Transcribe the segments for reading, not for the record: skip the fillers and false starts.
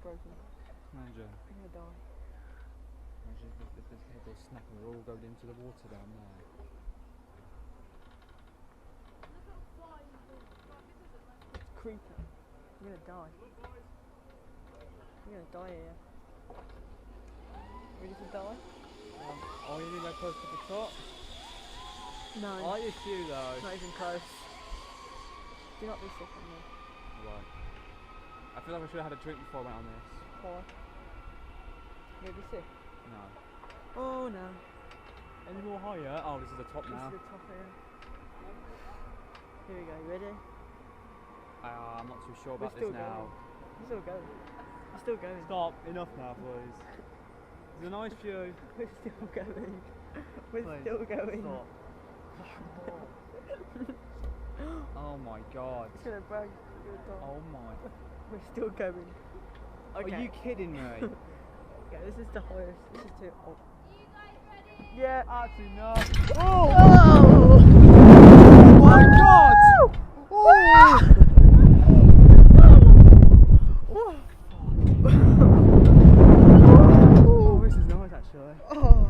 broken. Imagine. I'm gonna die. Imagine if this head will snap and we're all going into the water down there. It's creepy. I'm gonna die. I'm gonna die here. Ready to die? Are you anywhere close to the top? No. Are you too though? Not even close. Do not be sick on me. Right. I feel like I should have had a drink before I went on this. Why? You'll be sick? No. Oh no. Any more higher? Oh, this is the top now. This is the top here. Here we go, you ready? I'm not too sure about this now. We're still going. We're still going. Stop, enough now please. It's a nice view. We're still going. We're Please, still going. Stop. Oh my god. It's gonna break. You're gonna die. Oh my. We're still going. Okay. Are you kidding me? Okay, this is the highest. This is too. Oh. Are you guys ready? Yeah. That's enough. Oh! Oh my god! Oh! Oh, this is nice actually. Oh.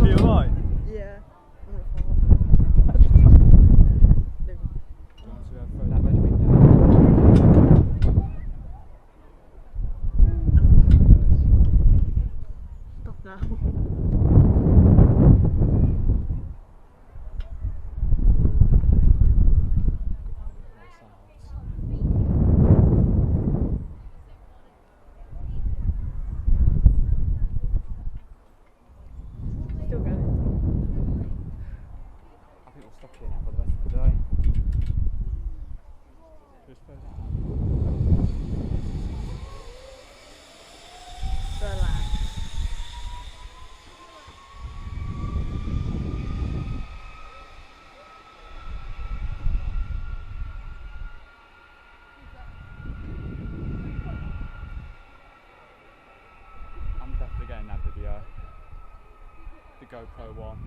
Are you alright? Yeah. I'm gonna fall. Do you want to throw that red bin down? Stop now. Still going. I think we'll stop here now for the rest of the day. Just go down. Relax. I'm definitely getting that video. The GoPro one.